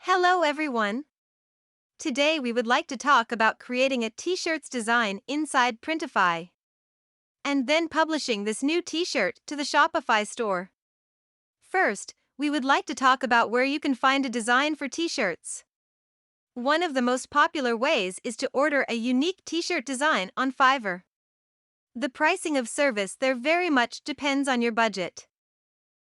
Hello everyone! Today we would like to talk about creating a t-shirt's design inside Printify and then publishing this new t-shirt to the Shopify store. First, we would like to talk about where you can find a design for t-shirts. One of the most popular ways is to order a unique t-shirt design on Fiverr. The pricing of service there very much depends on your budget.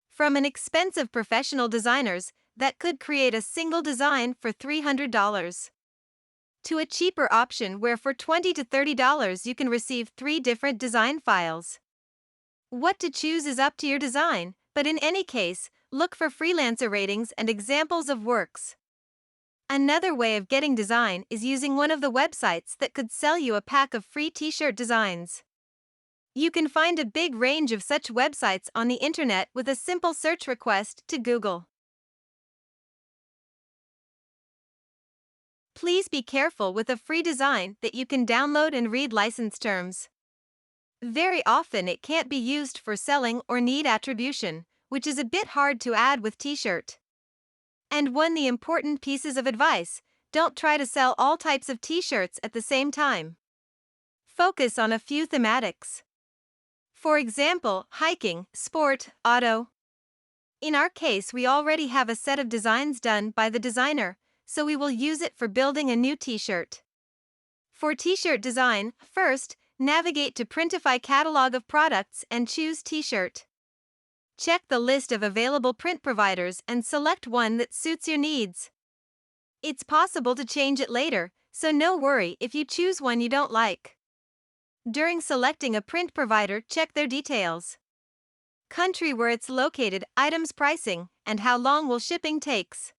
From an expensive professional designers that could create a single design for $300 to a cheaper option where for $20 to $30 you can receive 3 different design files. What to choose is up to your design, but in any case, look for freelancer ratings and examples of works. Another way of getting design is using one of the websites that could sell you a pack of free t-shirt designs. You can find a big range of such websites on the internet with a simple search request to Google. Please be careful with a free design that you can download and read license terms. Very often it can't be used for selling or need attribution, which is a bit hard to add with t-shirt. And one of the important pieces of advice, don't try to sell all types of t-shirts at the same time. Focus on a few thematics. For example, hiking, sport, auto. In our case, we already have a set of designs done by the designer, so we will use it for building a new t-shirt. For t-shirt design, first, navigate to Printify catalog of products and choose t-shirt. Check the list of available print providers and select one that suits your needs. It's possible to change it later, so no worry if you choose one you don't like. During selecting a print provider, check their details. Country where it's located, items pricing, and how long will shipping takes.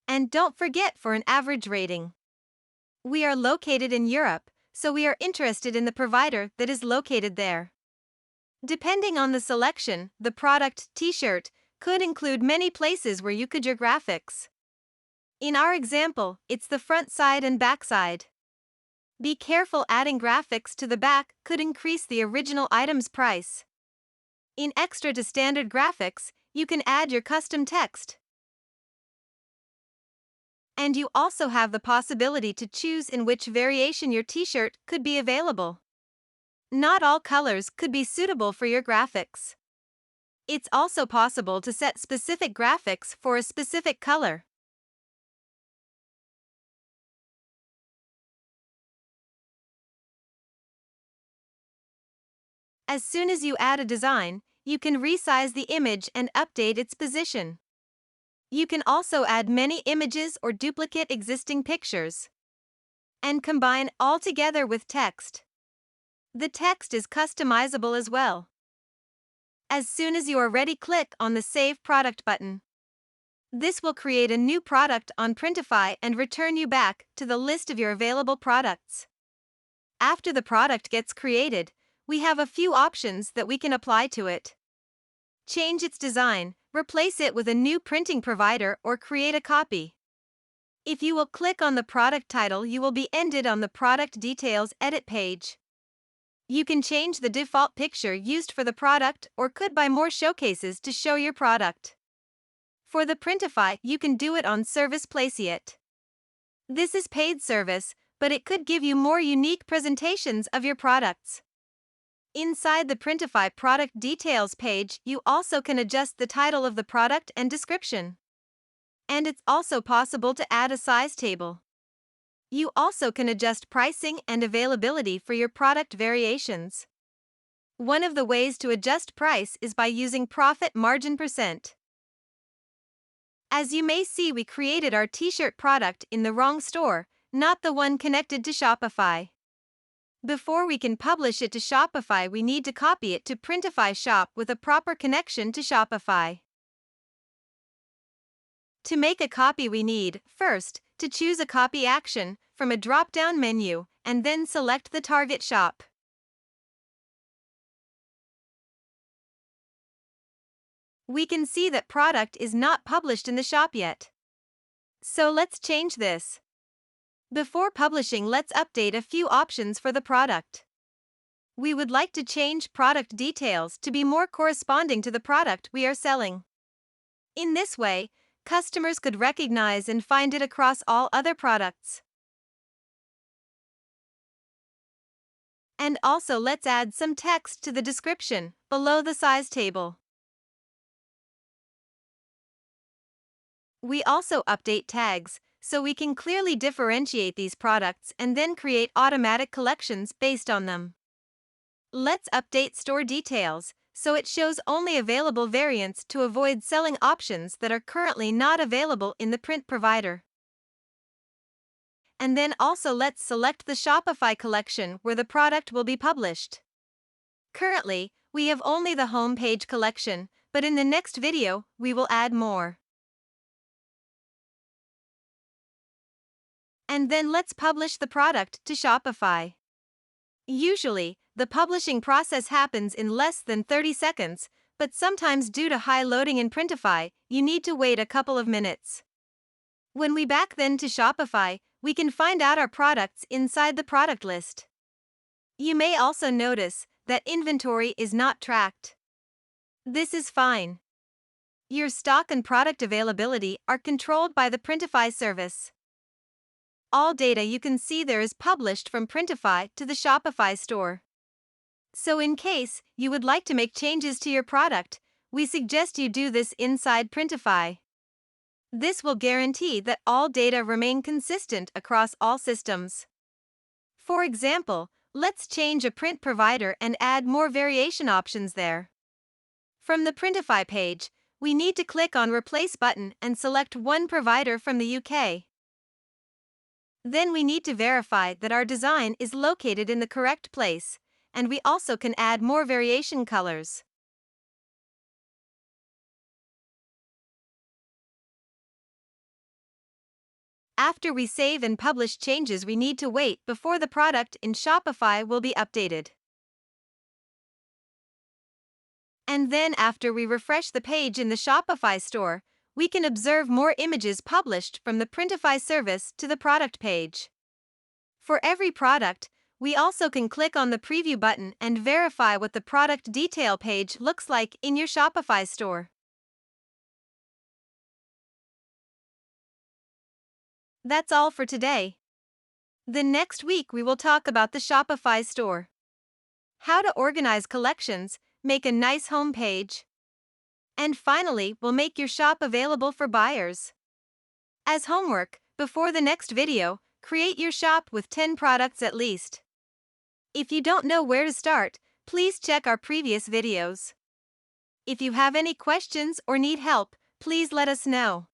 And don't forget for an average rating. We are located in Europe, so we are interested in the provider that is located there. Depending on the selection, the product t-shirt could include many places where you could your graphics. In our example, it's the front side and back side. Be careful, adding graphics to the back could increase the original item's price. In extra to standard graphics, you can add your custom text. And you also have the possibility to choose in which variation your t-shirt could be available. Not all colors could be suitable for your graphics. It's also possible to set specific graphics for a specific color. As soon as you add a design, you can resize the image and update its position. You can also add many images or duplicate existing pictures and combine all together with text. The text is customizable as well. As soon as you are ready, click on the Save Product button. This will create a new product on Printify and return you back to the list of your available products. After the product gets created, we have a few options that we can apply to it. Change its design, replace it with a new printing provider, or create a copy. If you will click on the product title, you will be ended on the product details edit page. You can change the default picture used for the product or could buy more showcases to show your product. For the Printify, you can do it on service place it. This is paid service, but it could give you more unique presentations of your products. Inside the Printify product details page, you also can adjust the title of the product and description. And it's also possible to add a size table. You also can adjust pricing and availability for your product variations. One of the ways to adjust price is by using profit margin %. As you may see, we created our t-shirt product in the wrong store, not the one connected to Shopify. Before we can publish it to Shopify, we need to copy it to Printify shop with a proper connection to Shopify. To make a copy, we need, first, to choose a copy action from a drop-down menu, and then select the target shop. We can see that product is not published in the shop yet. So let's change this. Before publishing, let's update a few options for the product. We would like to change product details to be more corresponding to the product we are selling. In this way, Customers could recognize and find it across all other products. And also let's add some text to the description below the size table. We also update tags, so we can clearly differentiate these products and then create automatic collections based on them. Let's update store details, so it shows only available variants to avoid selling options that are currently not available in the print provider. And then also let's select the Shopify collection where the product will be published. Currently, we have only the home page collection, but in the next video, we will add more. And then let's publish the product to Shopify. Usually, the publishing process happens in less than 30 seconds, but sometimes due to high loading in Printify, you need to wait a couple of minutes. When we back then to Shopify, we can find out our products inside the product list. You may also notice that inventory is not tracked. This is fine. Your stock and product availability are controlled by the Printify service. All data you can see there is published from Printify to the Shopify store. So in case you would like to make changes to your product, we suggest you do this inside Printify. This will guarantee that all data remain consistent across all systems. For example, let's change a print provider and add more variation options there. From the Printify page, we need to click on Replace button and select one provider from the UK. Then we need to verify that our design is located in the correct place, and we also can add more variation colors. After we save and publish changes, we need to wait before the product in Shopify will be updated. And then after we refresh the page in the Shopify store, we can observe more images published from the Printify service to the product page. For every product, we also can click on the preview button and verify what the product detail page looks like in your Shopify store. That's all for today. The next week we will talk about the Shopify store. How to organize collections, make a nice home page. And finally, we'll make your shop available for buyers. As homework, before the next video, create your shop with 10 products at least. If you don't know where to start, please check our previous videos. If you have any questions or need help, please let us know.